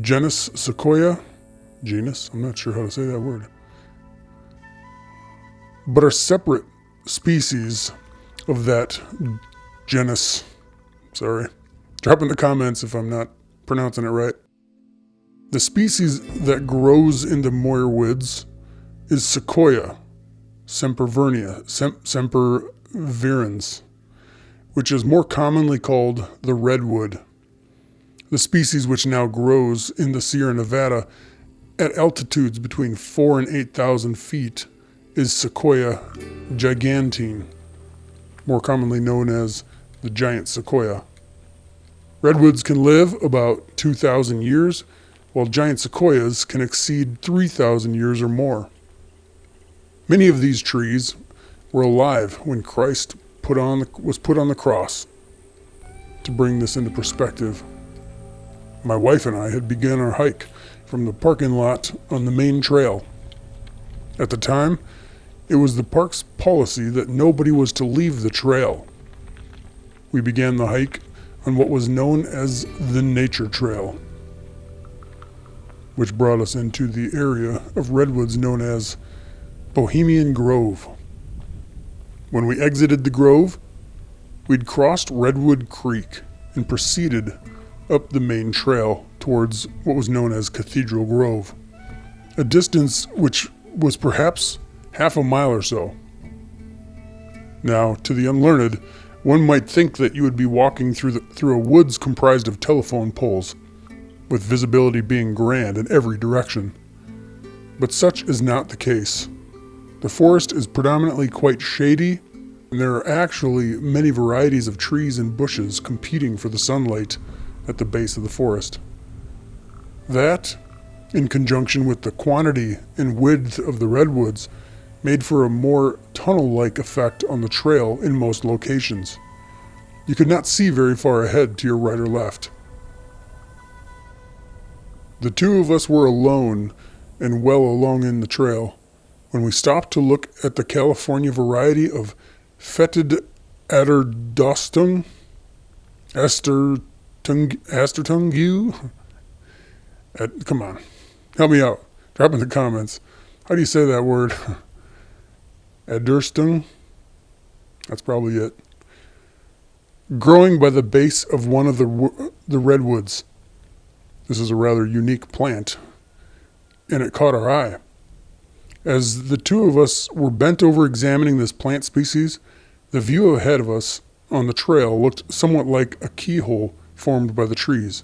genus Sequoia, I'm not sure how to say that word, but are separate species of that genus. Sorry. Drop in the comments if I'm not pronouncing it right. The species that grows in the Moyer Woods is Sequoia sempervirens, which is more commonly called the redwood. The species which now grows in the Sierra Nevada at altitudes between 4,000 and 8,000 feet is Sequoia gigantine, more commonly known as the giant sequoia. Redwoods can live about 2,000 years, while giant sequoias can exceed 3,000 years or more. Many of these trees were alive when Christ was put on the cross. To bring this into perspective, my wife and I had begun our hike from the parking lot on the main trail. At the time, it was the park's policy that nobody was to leave the trail. We began the hike on what was known as the Nature Trail, which brought us into the area of redwoods known as Bohemian Grove. When we exited the grove, we'd crossed Redwood Creek and proceeded up the main trail towards what was known as Cathedral Grove, a distance which was perhaps half a mile or so. Now, to the unlearned, one might think that you would be walking through a woods comprised of telephone poles, with visibility being grand in every direction. But such is not the case. The forest is predominantly quite shady, and there are actually many varieties of trees and bushes competing for the sunlight at the base of the forest. That, in conjunction with the quantity and width of the redwoods, made for a more tunnel-like effect on the trail in most locations. You could not see very far ahead to your right or left. The two of us were alone and well along in the trail when we stopped to look at the California variety of fetid Aderdostung, Astertungu. Come on, help me out. Drop in the comments. How do you say that word? Adderstung? That's probably it. Growing by the base of one of the redwoods. This is a rather unique plant, and it caught our eye. As the two of us were bent over examining this plant species, the view ahead of us on the trail looked somewhat like a keyhole formed by the trees.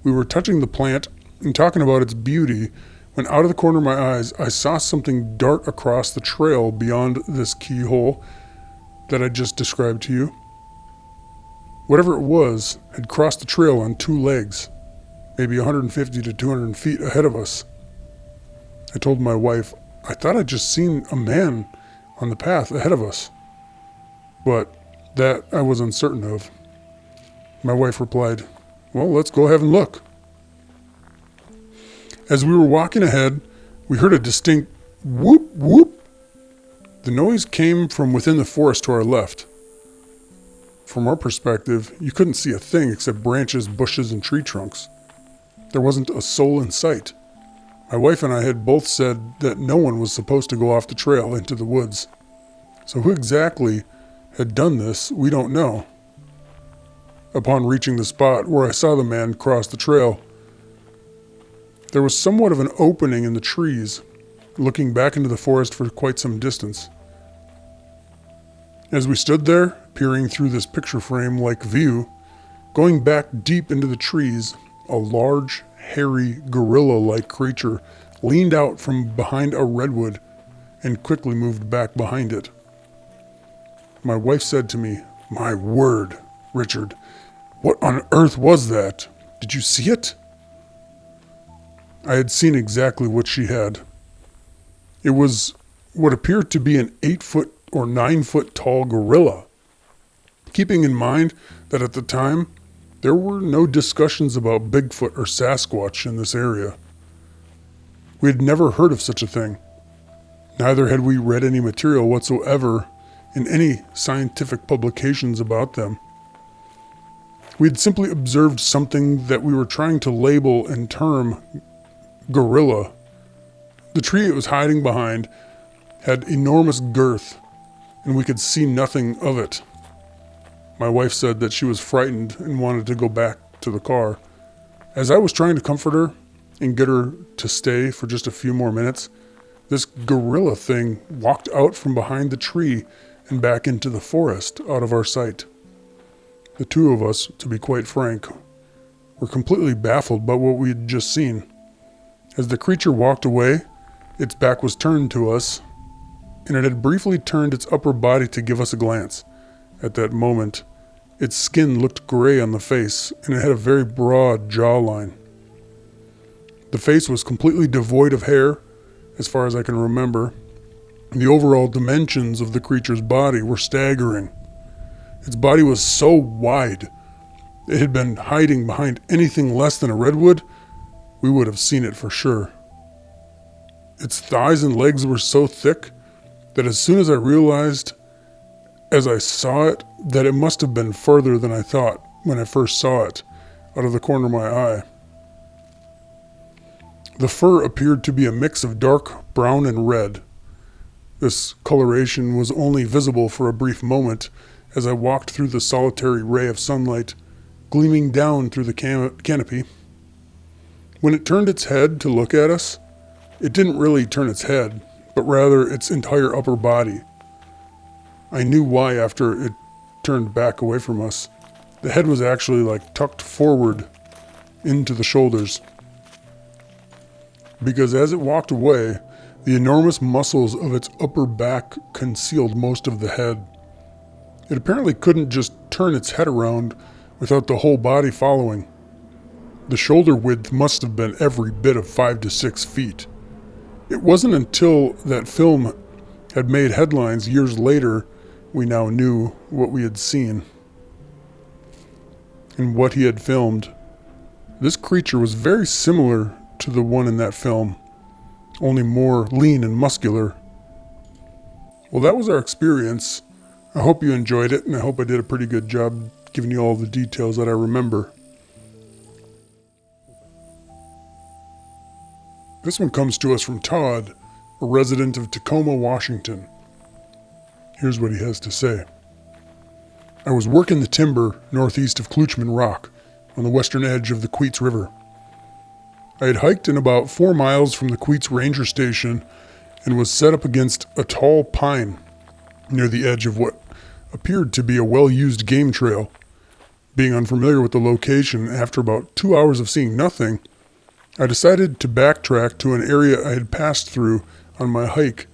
We were touching the plant and talking about its beauty when out of the corner of my eyes, I saw something dart across the trail beyond this keyhole that I just described to you. Whatever it was had crossed the trail on two legs, maybe 150 to 200 feet ahead of us. I told my wife, I thought I'd just seen a man on the path ahead of us, but that I was uncertain of. My wife replied, well, let's go have a look. As we were walking ahead, we heard a distinct whoop, whoop. The noise came from within the forest to our left. From our perspective, you couldn't see a thing except branches, bushes, and tree trunks. There wasn't a soul in sight. My wife and I had both said that no one was supposed to go off the trail into the woods. So who exactly had done this, we don't know. upon reaching the spot where I saw the man cross the trail. There was somewhat of an opening in the trees, looking back into the forest for quite some distance. As we stood there, peering through this picture frame-like view, going back deep into the trees, a large, hairy, gorilla-like creature leaned out from behind a redwood and quickly moved back behind it. My wife said to me, "My word, Richard, what on earth was that? Did you see it?" I had seen exactly what she had. It was what appeared to be an 8-foot or 9-foot tall gorilla. Keeping in mind that at the time, there were no discussions about Bigfoot or Sasquatch in this area. We had never heard of such a thing. Neither had we read any material whatsoever in any scientific publications about them. We had simply observed something that we were trying to label and term gorilla. The tree it was hiding behind had enormous girth, and we could see nothing of it. My wife said that she was frightened and wanted to go back to the car. As I was trying to comfort her and get her to stay for just a few more minutes, this gorilla thing walked out from behind the tree and back into the forest out of our sight. The two of us, to be quite frank, were completely baffled by what we had just seen. As the creature walked away, its back was turned to us, and it had briefly turned its upper body to give us a glance. At that moment, its skin looked gray on the face, and it had a very broad jawline. The face was completely devoid of hair, as far as I can remember. The overall dimensions of the creature's body were staggering. Its body was so wide, it had been hiding behind anything less than a redwood, we would have seen it for sure. Its thighs and legs were so thick that as soon as I realized, as I saw it, that it must have been further than I thought when I first saw it, out of the corner of my eye. The fur appeared to be a mix of dark brown and red. This coloration was only visible for a brief moment as I walked through the solitary ray of sunlight gleaming down through the canopy. When it turned its head to look at us, it didn't really turn its head, but rather its entire upper body. I knew why after it turned back away from us. The head was actually tucked forward into the shoulders. Because as it walked away, the enormous muscles of its upper back concealed most of the head. It apparently couldn't just turn its head around without the whole body following. The shoulder width must have been every bit of 5 to 6 feet. It wasn't until that film had made headlines years later we now knew what we had seen. And what he had filmed. This creature was very similar to the one in that film, only more lean and muscular. Well, that was our experience. I hope you enjoyed it, and I hope I did a pretty good job giving you all the details that I remember. This one comes to us from Todd, a resident of Tacoma, Washington. Here's what he has to say. I was working the timber northeast of Kluchman Rock, on the western edge of the Queets River. I had hiked in about 4 miles from the Queets Ranger Station and was set up against a tall pine near the edge of what appeared to be a well-used game trail. Being unfamiliar with the location, after about 2 hours of seeing nothing, I decided to backtrack to an area I had passed through on my hike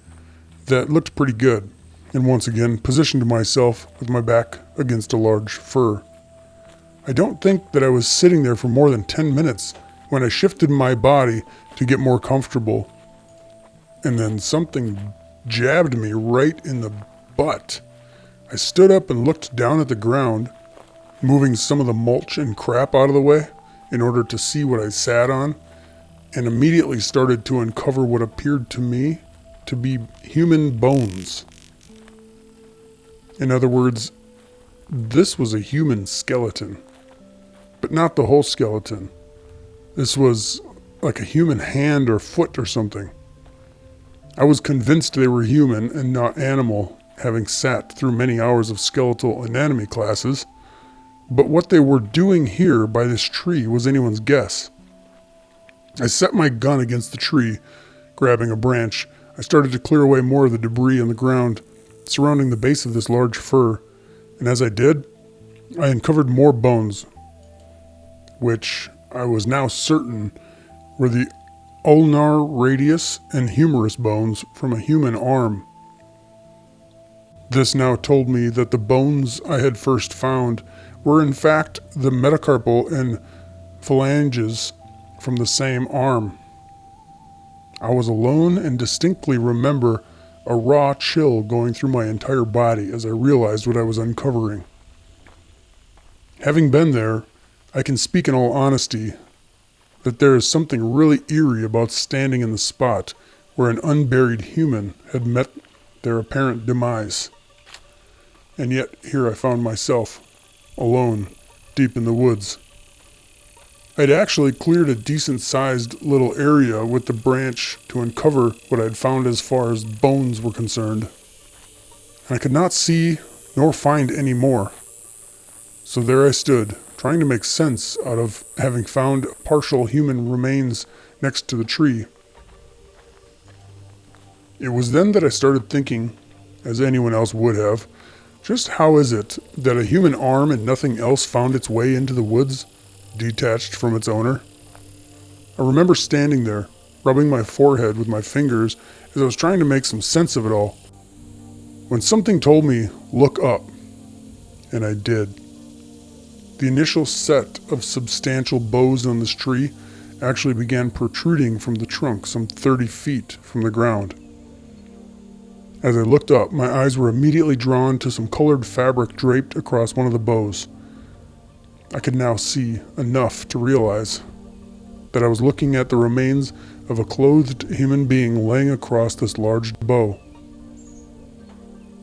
that looked pretty good, and once again positioned myself with my back against a large fir. I don't think that I was sitting there for more than 10 minutes when I shifted my body to get more comfortable, and then something jabbed me right in the butt. I stood up and looked down at the ground, moving some of the mulch and crap out of the way in order to see what I sat on, and immediately started to uncover what appeared to me to be human bones. In other words, this was a human skeleton, but not the whole skeleton. This was like a human hand or foot or something. I was convinced they were human and not animal, having sat through many hours of skeletal anatomy classes, But what they were doing here by this tree was anyone's guess. I set my gun against the tree, grabbing a branch. I started to clear away more of the debris on the ground surrounding the base of this large fir, and as I did, I uncovered more bones, which I was now certain were the ulnar radius and humerus bones from a human arm. This now told me that the bones I had first found were in fact the metacarpal and phalanges from the same arm. I was alone and distinctly remember a raw chill going through my entire body as I realized what I was uncovering. Having been there, I can speak in all honesty that there is something really eerie about standing in the spot where an unburied human had met their apparent demise. And yet here I found myself, alone, deep in the woods. I'd actually cleared a decent-sized little area with the branch to uncover what I'd found as far as bones were concerned. And I could not see nor find any more. So there I stood, trying to make sense out of having found partial human remains next to the tree. It was then that I started thinking, as anyone else would have, just how is it that a human arm and nothing else found its way into the woods, detached from its owner? I remember standing there, rubbing my forehead with my fingers as I was trying to make some sense of it all, when something told me, look up, and I did. The initial set of substantial boughs on this tree actually began protruding from the trunk some 30 feet from the ground. As I looked up, my eyes were immediately drawn to some colored fabric draped across one of the boughs. I could now see enough to realize that I was looking at the remains of a clothed human being laying across this large bough.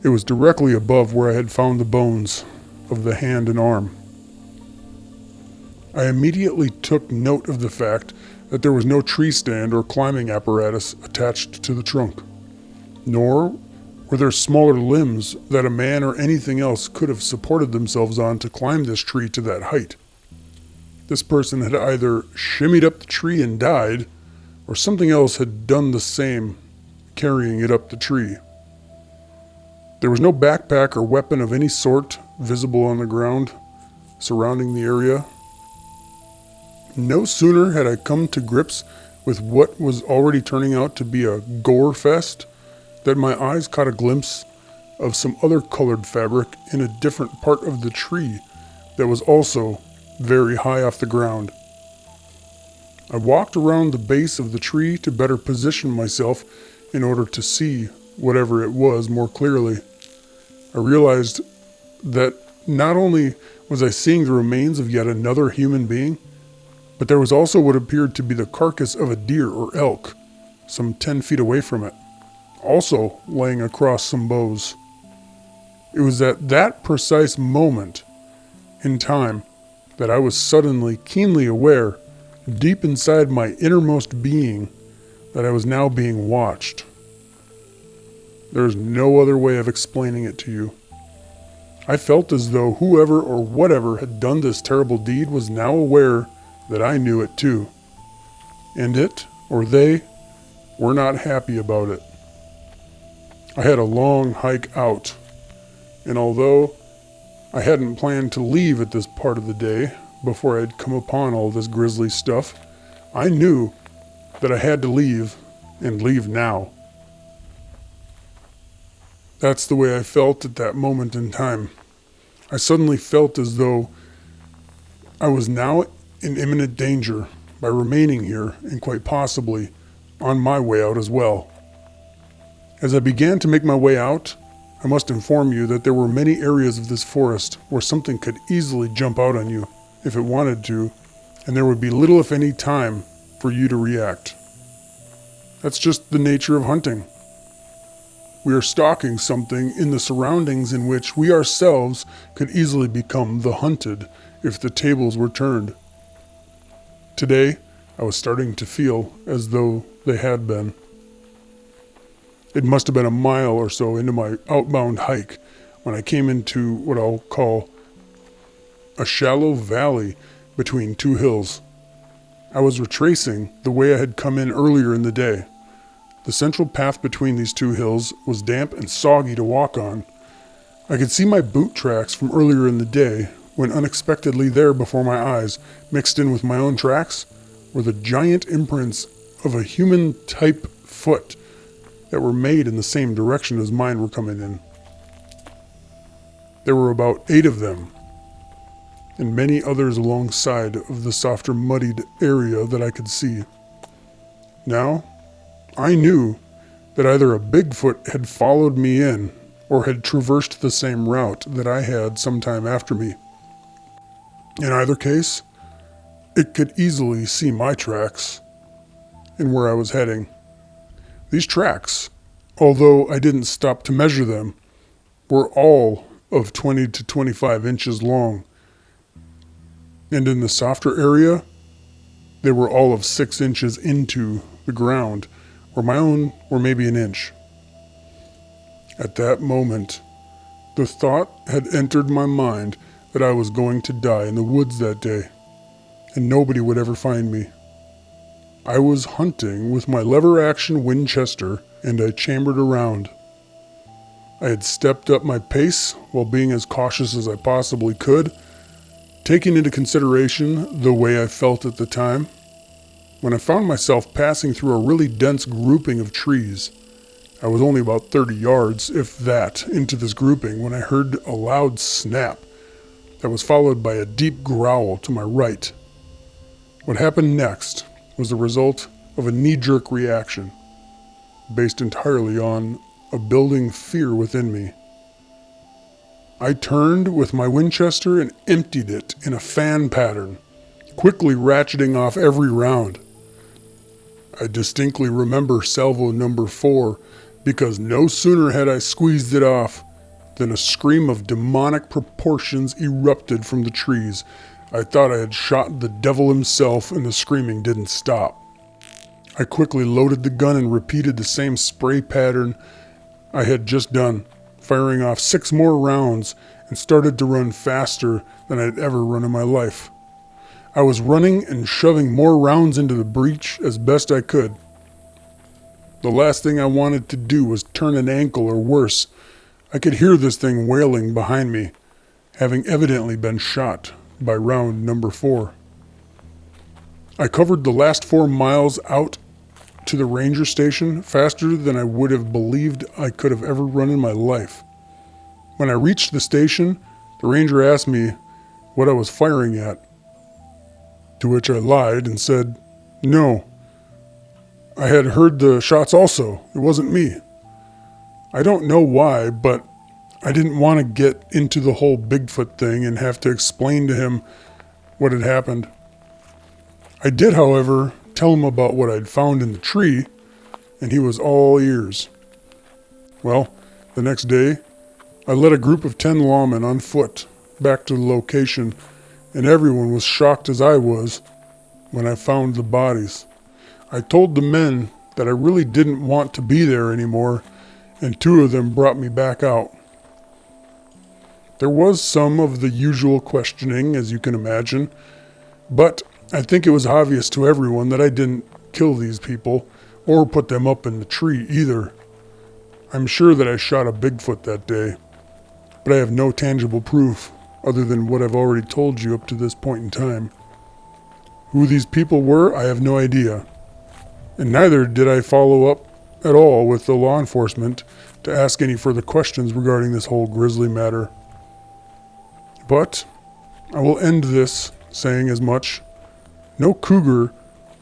It was directly above where I had found the bones of the hand and arm. I immediately took note of the fact that there was no tree stand or climbing apparatus attached to the trunk, nor were there smaller limbs that a man or anything else could have supported themselves on to climb this tree to that height. This person had either shimmied up the tree and died, or something else had done the same, carrying it up the tree. There was no backpack or weapon of any sort visible on the ground surrounding the area. No sooner had I come to grips with what was already turning out to be a gore fest that my eyes caught a glimpse of some other colored fabric in a different part of the tree that was also very high off the ground. I walked around the base of the tree to better position myself in order to see whatever it was more clearly. I realized that not only was I seeing the remains of yet another human being, but there was also what appeared to be the carcass of a deer or elk, some 10 feet away from it, also laying across some boughs. It was at that precise moment in time that I was suddenly keenly aware, deep inside my innermost being, that I was now being watched. There's no other way of explaining it to you. I felt as though whoever or whatever had done this terrible deed was now aware that I knew it too. And it, or they, were not happy about it. I had a long hike out, and although I hadn't planned to leave at this part of the day before I'd come upon all this grisly stuff, I knew that I had to leave, and leave now. That's the way I felt at that moment in time. I suddenly felt as though I was now in imminent danger by remaining here, and quite possibly on my way out as well. As I began to make my way out, I must inform you that there were many areas of this forest where something could easily jump out on you if it wanted to, and there would be little if any time for you to react. That's just the nature of hunting. We are stalking something in the surroundings in which we ourselves could easily become the hunted if the tables were turned. Today, I was starting to feel as though they had been. It must have been a mile or so into my outbound hike when I came into what I'll call a shallow valley between two hills. I was retracing the way I had come in earlier in the day. The central path between these two hills was damp and soggy to walk on. I could see my boot tracks from earlier in the day, when unexpectedly there before my eyes, mixed in with my own tracks, were the giant imprints of a human-type foot that were made in the same direction as mine were coming in. There were about 8 of them, and many others alongside of the softer muddied area that I could see. Now, I knew that either a Bigfoot had followed me in or had traversed the same route that I had sometime after me. In either case, it could easily see my tracks and where I was heading. These tracks, although I didn't stop to measure them, were all of 20 to 25 inches long. And in the softer area, they were all of 6 inches into the ground, where my own were maybe an inch. At that moment, the thought had entered my mind that I was going to die in the woods that day, and nobody would ever find me. I was hunting with my lever-action Winchester, and I chambered around. I had stepped up my pace while being as cautious as I possibly could, taking into consideration the way I felt at the time. When I found myself passing through a really dense grouping of trees, I was only about 30 yards, if that, into this grouping when I heard a loud snap that was followed by a deep growl to my right. What happened next was the result of a knee-jerk reaction, based entirely on a building fear within me. I turned with my Winchester and emptied it in a fan pattern, quickly ratcheting off every round. I distinctly remember salvo number 4, because no sooner had I squeezed it off than a scream of demonic proportions erupted from the trees. I thought I had shot the devil himself, and the screaming didn't stop. I quickly loaded the gun and repeated the same spray pattern I had just done, firing off 6 more rounds, and started to run faster than I'd ever run in my life. I was running and shoving more rounds into the breach as best I could. The last thing I wanted to do was turn an ankle or worse. I could hear this thing wailing behind me, having evidently been shot by round number 4. I covered the last 4 miles out to the ranger station faster than I would have believed I could have ever run in my life. When I reached the station, the ranger asked me what I was firing at, to which I lied and said, no. I had heard the shots also. It wasn't me. I don't know why, but I didn't want to get into the whole Bigfoot thing and have to explain to him what had happened. I did, however, tell him about what I'd found in the tree, and he was all ears. Well, the next day, I led a group of 10 lawmen on foot back to the location, and everyone was shocked as I was when I found the bodies. I told the men that I really didn't want to be there anymore, and 2 of them brought me back out. There was some of the usual questioning, as you can imagine, but I think it was obvious to everyone that I didn't kill these people or put them up in the tree either. I'm sure that I shot a Bigfoot that day, but I have no tangible proof other than what I've already told you up to this point in time. Who these people were, I have no idea. And neither did I follow up at all with the law enforcement to ask any further questions regarding this whole grisly matter. But I will end this saying as much. No cougar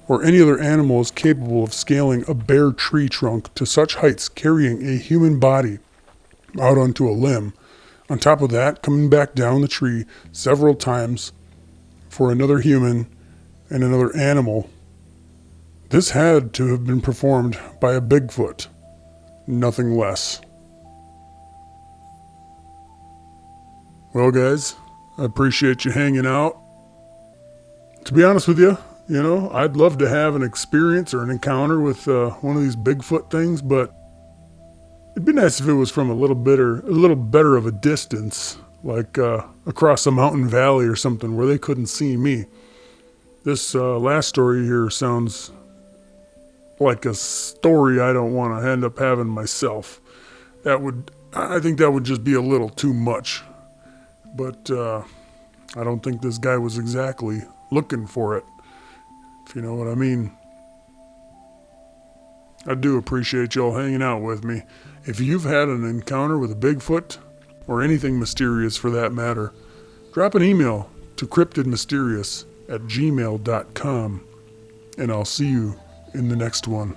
or any other animal is capable of scaling a bare tree trunk to such heights, carrying a human body out onto a limb. On top of that, coming back down the tree several times for another human and another animal. This had to have been performed by a Bigfoot, nothing less. Well, guys, I appreciate you hanging out. To be honest with you, I'd love to have an experience or an encounter with one of these Bigfoot things, but it'd be nice if it was from a little better of a distance. like across a mountain valley or something where they couldn't see me. This last story here sounds like a story I don't want to end up having myself. I think that would just be a little too much. But I don't think this guy was exactly looking for it, if you know what I mean. I do appreciate y'all hanging out with me. If you've had an encounter with a Bigfoot, or anything mysterious for that matter, drop an email to CryptidMysterious@gmail.com, and I'll see you in the next one.